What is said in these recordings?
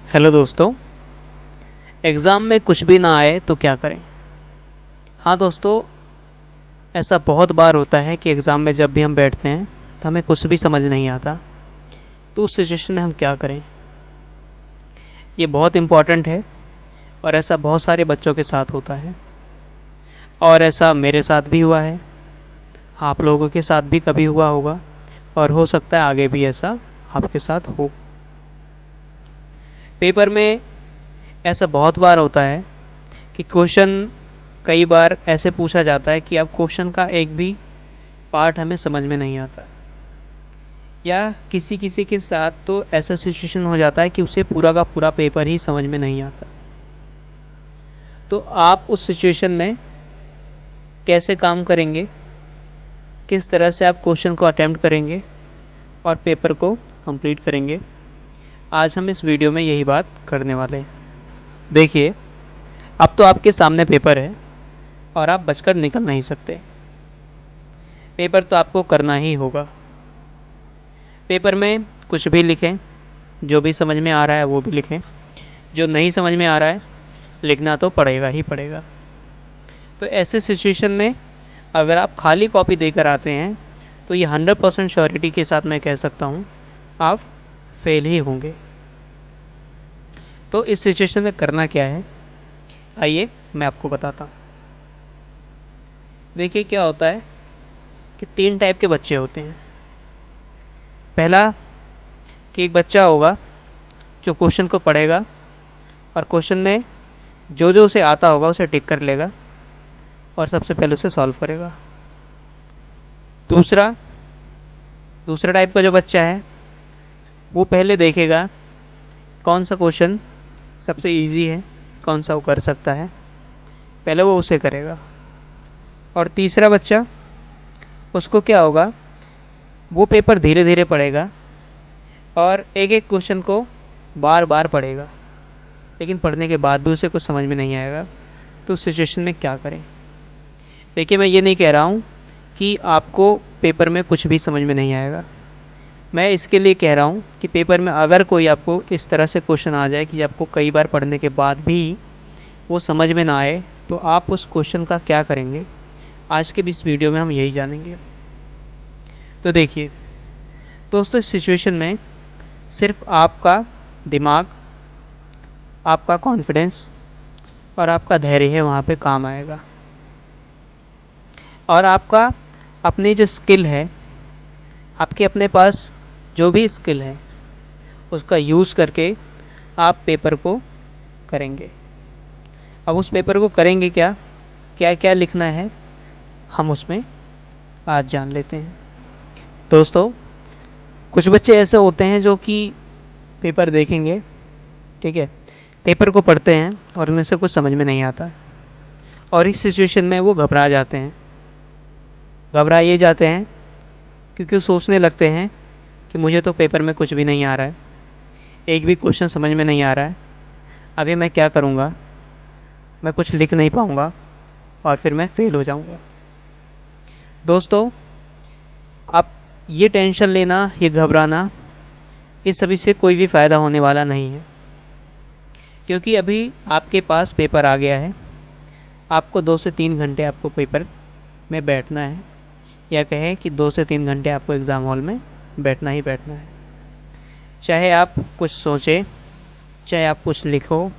Hello दोस्तों। Exam में कुछ भी ना आए तो क्या करें। हाँ दोस्तों, ऐसा बहुत बार होता है कि एग्ज़ाम में जब भी हम बैठते हैं तो हमें कुछ भी समझ नहीं आता। तो उस सिचुएशन में हम क्या करें, ये बहुत इम्पॉर्टेंट है। और ऐसा बहुत सारे बच्चों के साथ होता है और ऐसा मेरे साथ भी हुआ है। आप लोगों के साथ भी कभी हुआ होगा और हो सकता है आगे भी ऐसा आपके साथ हो। पेपर में ऐसा बहुत बार होता है कि क्वेश्चन कई बार ऐसे पूछा जाता है कि अब क्वेश्चन का एक भी पार्ट हमें समझ में नहीं आता, या किसी किसी के साथ तो ऐसा सिचुएशन हो जाता है कि उसे पूरा का पूरा पेपर ही समझ में नहीं आता। तो आप उस सिचुएशन में कैसे काम करेंगे, किस तरह से आप क्वेश्चन को अटेम्प्ट करेंगे और पेपर को कंप्लीट करेंगे, आज हम इस वीडियो में यही बात करने वाले हैं। देखिए, अब तो आपके सामने पेपर है और आप बचकर निकल नहीं सकते। पेपर तो आपको करना ही होगा। पेपर में कुछ भी लिखें, जो भी समझ में आ रहा है वो भी लिखें, जो नहीं समझ में आ रहा है लिखना तो पड़ेगा ही पड़ेगा। तो ऐसे सिचुएशन में अगर आप खाली कॉपी देकर आते हैं तो ये 100% श्योरिटी के साथ मैं कह सकता हूँ आप फेल ही होंगे। तो इस सिचुएशन में करना क्या है, आइए मैं आपको बताता हूँ। देखिए, क्या होता है कि 3 टाइप के बच्चे होते हैं। पहला कि एक बच्चा होगा जो क्वेश्चन को पढ़ेगा और क्वेश्चन में जो जो उसे आता होगा उसे टिक कर लेगा और सबसे पहले उसे सॉल्व करेगा। दूसरा दूसरा टाइप का जो बच्चा है वो पहले देखेगा कौन सा क्वेश्चन सबसे इजी है, कौन सा वो कर सकता है, पहले वो उसे करेगा। और तीसरा बच्चा, उसको क्या होगा, वो पेपर धीरे धीरे पढ़ेगा और एक एक क्वेश्चन को बार बार पढ़ेगा, लेकिन पढ़ने के बाद भी उसे कुछ समझ में नहीं आएगा। तो उस सिचुएशन में क्या करें। देखिए, मैं ये नहीं कह रहा हूँ कि आपको पेपर में कुछ भी समझ में नहीं आएगा। मैं इसके लिए कह रहा हूँ कि पेपर में अगर कोई आपको इस तरह से क्वेश्चन आ जाए कि आपको कई बार पढ़ने के बाद भी वो समझ में ना आए, तो आप उस क्वेश्चन का क्या करेंगे, आज के इस वीडियो में हम यही जानेंगे। तो देखिए दोस्तों, इस सिचुएशन में सिर्फ आपका दिमाग, आपका कॉन्फिडेंस और आपका धैर्य है वहाँ पे काम आएगा। और आपका अपनी जो स्किल है, आपके अपने पास जो भी स्किल है उसका यूज़ करके आप पेपर को करेंगे। अब उस पेपर को करेंगे क्या, क्या क्या लिखना है, हम उसमें आज जान लेते हैं। दोस्तों, कुछ बच्चे ऐसे होते हैं जो कि पेपर देखेंगे, ठीक है, पेपर को पढ़ते हैं और उनमें से कुछ समझ में नहीं आता और इस सिचुएशन में वो घबरा जाते हैं। घबरा ये जाते हैं क्योंकि वो सोचने लगते हैं कि मुझे तो पेपर में कुछ भी नहीं आ रहा है, एक भी क्वेश्चन समझ में नहीं आ रहा है, अभी मैं क्या करूँगा, मैं कुछ लिख नहीं पाऊँगा और फिर मैं फेल हो जाऊँगा। दोस्तों, आप ये टेंशन लेना, ये घबराना, इस सभी से कोई भी फ़ायदा होने वाला नहीं है, क्योंकि अभी आपके पास पेपर आ गया है। आपको 2 से 3 घंटे आपको पेपर में बैठना है, या कहें कि 2 से 3 घंटे आपको एग्ज़ाम हॉल में बैठना ही बैठना है। चाहे आप कुछ सोचें, चाहे आप कुछ लिखो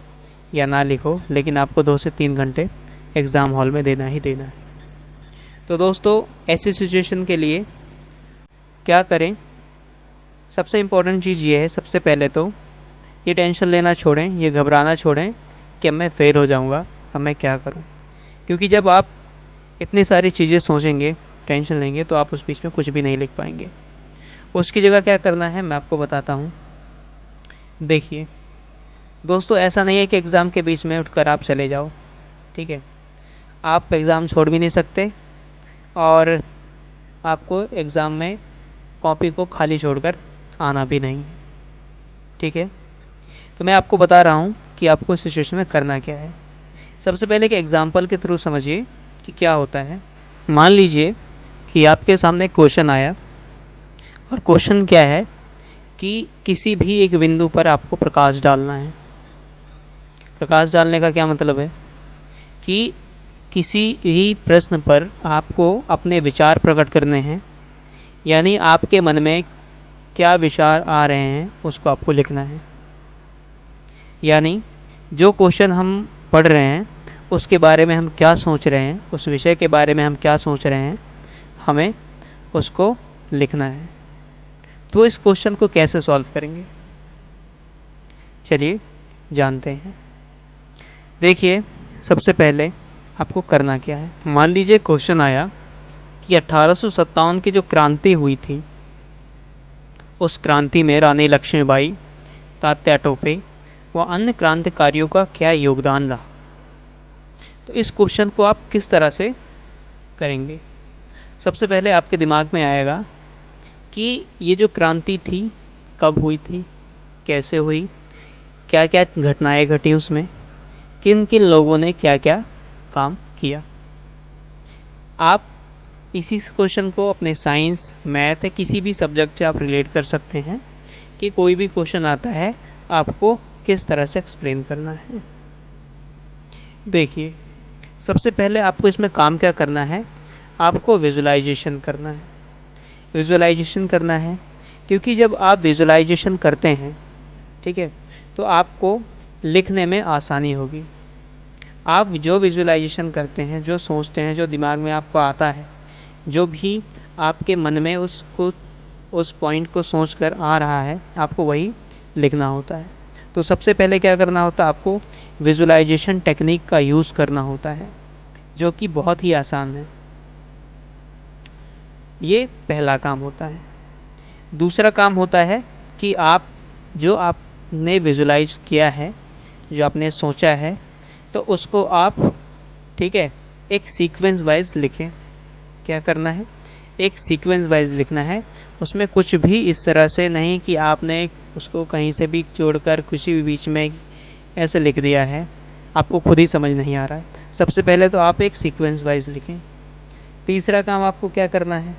या ना लिखो, लेकिन आपको 2 से 3 घंटे एग्ज़ाम हॉल में देना ही देना है। तो दोस्तों, ऐसी सिचुएशन के लिए क्या करें, सबसे इम्पोर्टेंट चीज़ ये है, सबसे पहले तो ये टेंशन लेना छोड़ें, ये घबराना छोड़ें कि अब मैं फ़ेल हो जाऊंगा, अब मैं क्या करूं। क्योंकि जब आप इतनी सारी चीज़ें सोचेंगे, टेंशन लेंगे, तो आप उस बीच में कुछ भी नहीं लिख पाएंगे। उसकी जगह क्या करना है मैं आपको बताता हूँ। देखिए दोस्तों, ऐसा नहीं है कि एग्ज़ाम के बीच में उठकर आप चले जाओ, ठीक है। आप एग्ज़ाम छोड़ भी नहीं सकते और आपको एग्ज़ाम में कॉपी को खाली छोड़कर आना भी नहीं, ठीक है। तो मैं आपको बता रहा हूँ कि आपको इस सिचुएशन में करना क्या है। सबसे पहले एक एग्जांपल के थ्रू समझिए कि क्या होता है। मान लीजिए कि आपके सामने क्वेश्चन आया और क्वेश्चन क्या है कि किसी भी एक बिंदु पर आपको प्रकाश डालना है। प्रकाश डालने का क्या मतलब है कि किसी भी प्रश्न पर आपको अपने विचार प्रकट करने हैं, यानी आपके मन में क्या विचार आ रहे हैं उसको आपको लिखना है। यानी जो क्वेश्चन हम पढ़ रहे हैं उसके बारे में हम क्या सोच रहे हैं, उस विषय के बारे में हम क्या सोच रहे हैं, हमें उसको लिखना है। तो इस क्वेश्चन को कैसे सॉल्व करेंगे, चलिए जानते हैं। देखिए, सबसे पहले आपको करना क्या है। मान लीजिए क्वेश्चन आया कि 1857 की जो क्रांति हुई थी, उस क्रांति में रानी लक्ष्मीबाई, तात्या टोपे व अन्य क्रांतिकारियों का क्या योगदान रहा। तो इस क्वेश्चन को आप किस तरह से करेंगे। सबसे पहले आपके दिमाग में आएगा कि ये जो क्रांति थी कब हुई थी, कैसे हुई, क्या क्या घटनाएं घटी उसमें, किन किन लोगों ने क्या क्या काम किया। आप इसी क्वेश्चन को अपने साइंस, मैथ या किसी भी सब्जेक्ट से आप रिलेट कर सकते हैं कि कोई भी क्वेश्चन आता है आपको किस तरह से एक्सप्लेन करना है। देखिए, सबसे पहले आपको इसमें काम क्या करना है, आपको विजुलाइजेशन करना है। विजुलाइजेशन करना है क्योंकि जब आप विजुलाइजेशन करते हैं, ठीक है, तो आपको लिखने में आसानी होगी। आप जो विजुलाइजेशन करते हैं, जो सोचते हैं, जो दिमाग में आपको आता है, जो भी आपके मन में उसको, उस पॉइंट को सोचकर आ रहा है, आपको वही लिखना होता है। तो सबसे पहले क्या करना होता है, आपको विजुलाइजेशन टेक्निक का यूज़ करना होता है, जो कि बहुत ही आसान है। ये पहला काम होता है। दूसरा काम होता है कि आप जो आपने विजुलाइज किया है, जो आपने सोचा है, तो उसको आप, ठीक है, एक सीक्वेंस वाइज लिखें। क्या करना है, एक सीक्वेंस वाइज लिखना है। उसमें कुछ भी इस तरह से नहीं कि आपने उसको कहीं से भी जोड़कर किसी भी बीच में ऐसे लिख दिया है, आपको खुद ही समझ नहीं आ रहा है। सबसे पहले तो आप एक सीक्वेंस वाइज लिखें। तीसरा काम आपको क्या करना है,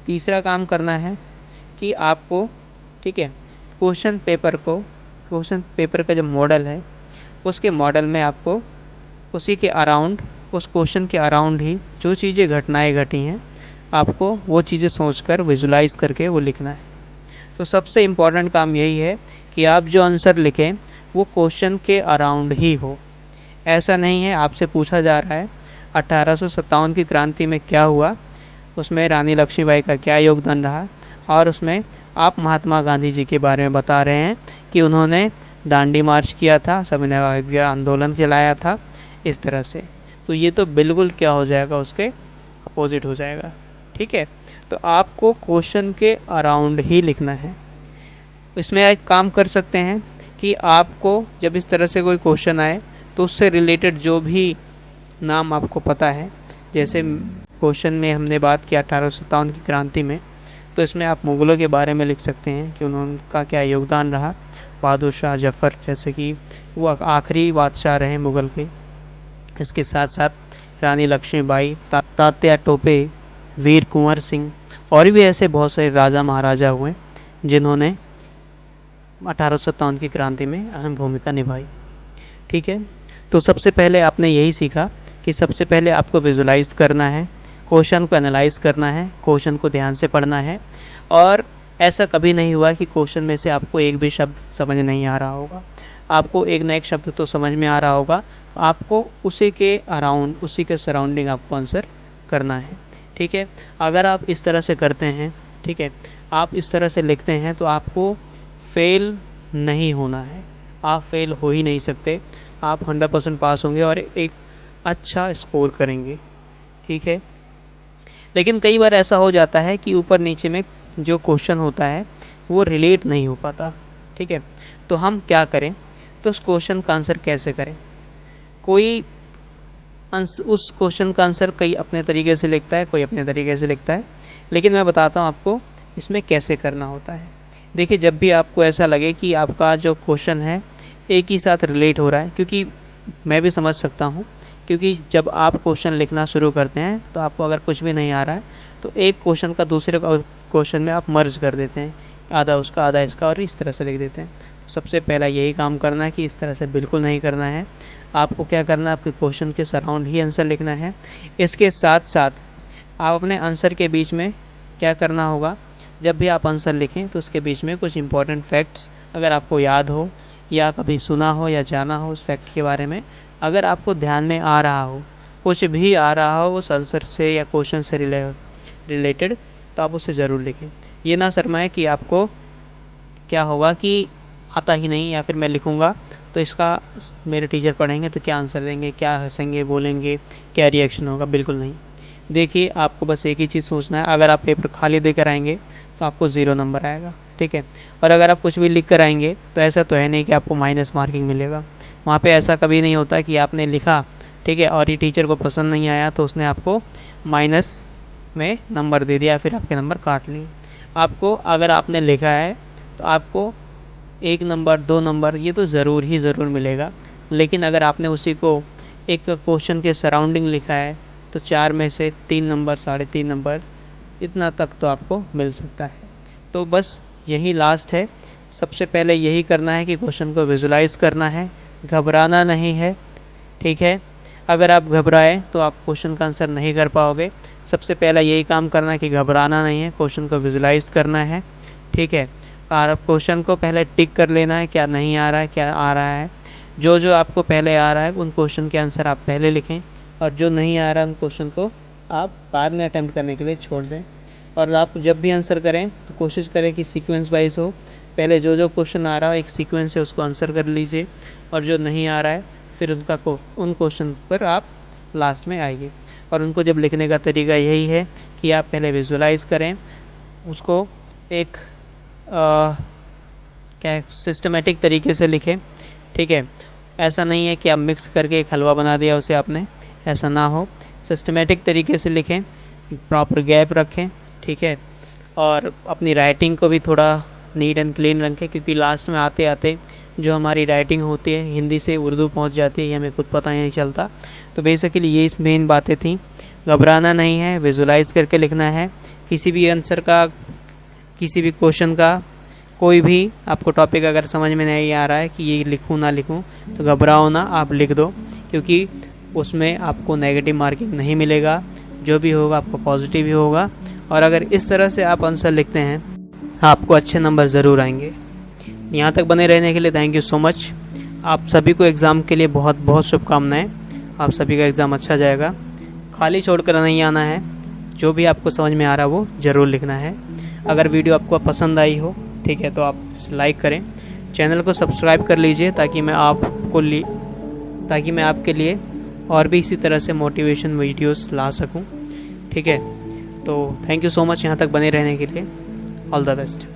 तीसरा काम करना है कि आपको, ठीक है, क्वेश्चन पेपर का जो मॉडल है, उसके मॉडल में आपको उसी के अराउंड, उस क्वेश्चन के अराउंड ही जो चीज़ें, घटनाएं घटी हैं, आपको वो चीज़ें सोचकर विजुलाइज करके वो लिखना है। तो सबसे इम्पॉर्टेंट काम यही है कि आप जो आंसर लिखें वो क्वेश्चन के अराउंड ही हो। ऐसा नहीं है आपसे पूछा जा रहा है 1857 की क्रांति में क्या हुआ, उसमें रानी लक्ष्मीबाई का क्या योगदान रहा, और उसमें आप महात्मा गांधी जी के बारे में बता रहे हैं कि उन्होंने दांडी मार्च किया था, सविनय आंदोलन चलाया था, इस तरह से। तो ये तो बिल्कुल क्या हो जाएगा, उसके अपोजिट हो जाएगा। ठीक है, तो आपको क्वेश्चन के अराउंड ही लिखना है। इसमें एक काम कर सकते हैं कि आपको जब इस तरह से कोई क्वेश्चन आए तो उससे रिलेटेड जो भी नाम आपको पता है, जैसे क्वेश्चन में हमने बात की 1857 की क्रांति में, तो इसमें आप मुग़लों के बारे में लिख सकते हैं कि उनका क्या योगदान रहा। बहादुर शाह जफ़र, जैसे कि वो आखिरी बादशाह रहे मुग़ल के। इसके साथ साथ रानी लक्ष्मीबाई, तात्या टोपे, वीर कुंवर सिंह और भी ऐसे बहुत सारे राजा महाराजा हुए जिन्होंने 1857 की क्रांति में अहम भूमिका निभाई। ठीक है, तो सबसे पहले आपने यही सीखा कि सबसे पहले आपको विजुलाइज करना है, क्वेश्चन को एनालाइज करना है, क्वेश्चन को ध्यान से पढ़ना है। और ऐसा कभी नहीं हुआ कि क्वेश्चन में से आपको एक भी शब्द समझ नहीं आ रहा होगा, आपको एक ना एक शब्द तो समझ में आ रहा होगा। आपको उसी के अराउंड, उसी के सराउंडिंग आपको आंसर करना है। ठीक है, अगर आप इस तरह से करते हैं, ठीक है, आप इस तरह से लिखते हैं, तो आपको फेल नहीं होना है। आप फेल हो ही नहीं सकते, आप 100% पास होंगे और एक अच्छा स्कोर करेंगे। ठीक है, लेकिन कई बार ऐसा हो जाता है कि ऊपर नीचे में जो क्वेश्चन होता है वो रिलेट नहीं हो पाता। ठीक है, तो हम क्या करें, तो उस क्वेश्चन का आंसर कैसे करें। कोई उस क्वेश्चन का आंसर कई अपने तरीके से लिखता है, कोई अपने तरीके से लिखता है, लेकिन मैं बताता हूँ आपको इसमें कैसे करना होता है। देखिए, जब भी आपको ऐसा लगे कि आपका जो क्वेश्चन है एक ही साथ रिलेट हो रहा है, क्योंकि मैं भी समझ सकता हूँ, क्योंकि जब आप क्वेश्चन लिखना शुरू करते हैं तो आपको अगर कुछ भी नहीं आ रहा है तो एक क्वेश्चन का दूसरे क्वेश्चन में आप मर्ज कर देते हैं। आधा उसका आधा इसका, और इस तरह से लिख देते हैं। सबसे पहला यही काम करना है कि इस तरह से बिल्कुल नहीं करना है। आपको क्या करना है, आपके क्वेश्चन के सराउंड ही आंसर लिखना है। इसके साथ साथ आप अपने आंसर के बीच में क्या करना होगा, जब भी आप आंसर लिखें तो उसके बीच में कुछ इंपॉर्टेंट फैक्ट्स अगर आपको याद हो या कभी सुना हो या जाना हो उस फैक्ट के बारे में, अगर आपको ध्यान में आ रहा हो, कुछ भी आ रहा हो उस आंसर से या क्वेश्चन से रिलेटेड, तो आप उसे ज़रूर लिखें। ये ना शर्माएं कि आपको क्या होगा कि आता ही नहीं, या फिर मैं लिखूँगा तो इसका मेरे टीचर पढ़ेंगे तो क्या आंसर देंगे, क्या हंसेंगे, बोलेंगे, क्या रिएक्शन होगा। बिल्कुल नहीं। देखिए, आपको बस एक ही चीज़ सोचना है, अगर आप पेपर खाली देकर आएंगे तो आपको 0 नंबर आएगा, ठीक है। और अगर आप कुछ भी लिख कर आएंगे तो ऐसा तो है नहीं कि आपको माइनस मार्किंग मिलेगा। वहाँ पे ऐसा कभी नहीं होता कि आपने लिखा, ठीक है, और ये टीचर को पसंद नहीं आया तो उसने आपको माइनस में नंबर दे दिया, फिर आपके नंबर काट लिए। आपको अगर आपने लिखा है तो आपको 1 नंबर 2 नंबर ये तो ज़रूर ही ज़रूर मिलेगा। लेकिन अगर आपने उसी को एक क्वेश्चन के सराउंडिंग लिखा है तो 4 में से 3 नंबर, 3.5 नंबर, इतना तक तो आपको मिल सकता है। तो बस यही लास्ट है। सबसे पहले यही करना है कि क्वेश्चन को विजुलाइज़ करना है, घबराना नहीं है, ठीक है। अगर आप घबराएं तो आप क्वेश्चन का आंसर नहीं कर पाओगे। सबसे पहला यही काम करना है कि घबराना नहीं है, क्वेश्चन को विजुलाइज़ करना है, ठीक है। और क्वेश्चन को पहले टिक कर लेना है, क्या नहीं आ रहा है, क्या आ रहा है। जो जो आपको पहले आ रहा है उन क्वेश्चन के आंसर आप पहले लिखें, और जो नहीं आ रहा है उन क्वेश्चन को आप बाद में अटैम्प्ट करने के लिए छोड़ दें। और आप जब भी आंसर करें तो कोशिश करें कि सीक्वेंस वाइज हो। पहले जो जो क्वेश्चन आ रहा हो एक सीक्वेंस से उसको आंसर कर लीजिए, और जो नहीं आ रहा है फिर उन क्वेश्चन पर आप लास्ट में आइए। और उनको जब लिखने का तरीका यही है कि आप पहले विजुलाइज़ करें उसको, एक क्या सिस्टमेटिक तरीके से लिखें, ठीक है। ऐसा नहीं है कि आप मिक्स करके एक हलवा बना दिया उसे आपने, ऐसा ना हो। सिस्टमेटिक तरीके से लिखें, प्रॉपर गैप रखें, ठीक है। और अपनी राइटिंग को भी थोड़ा नीट एंड क्लीन रखें, क्योंकि लास्ट में आते आते जो हमारी राइटिंग होती है हिंदी से उर्दू पहुंच जाती है, ये हमें खुद पता ही नहीं चलता। तो बेसिकली ये इस मेन बातें थी। घबराना नहीं है, विजुलाइज़ करके लिखना है। किसी भी आंसर का, किसी भी क्वेश्चन का, कोई भी आपको टॉपिक अगर समझ में नहीं आ रहा है कि ये लिखूँ ना लिखूँ, तो घबराओ ना, आप लिख दो, क्योंकि उसमें आपको नेगेटिव मार्किंग नहीं मिलेगा। जो भी होगा आपको पॉजिटिव ही होगा। और अगर इस तरह से आप आंसर लिखते हैं आपको अच्छे नंबर ज़रूर आएंगे। यहाँ तक बने रहने के लिए थैंक यू सो मच। आप सभी को एग्ज़ाम के लिए बहुत बहुत शुभकामनाएं। आप सभी का एग्ज़ाम अच्छा जाएगा। खाली छोड़कर नहीं आना है, जो भी आपको समझ में आ रहा है वो ज़रूर लिखना है। अगर वीडियो आपको पसंद आई हो, ठीक है, तो आप इसे लाइक करें, चैनल को सब्सक्राइब कर लीजिए, ताकि मैं आपके लिए और भी इसी तरह से मोटिवेशन वीडियोस ला सकूं, ठीक है। तो थैंक यू सो मच यहाँ तक बने रहने के लिए। All the best.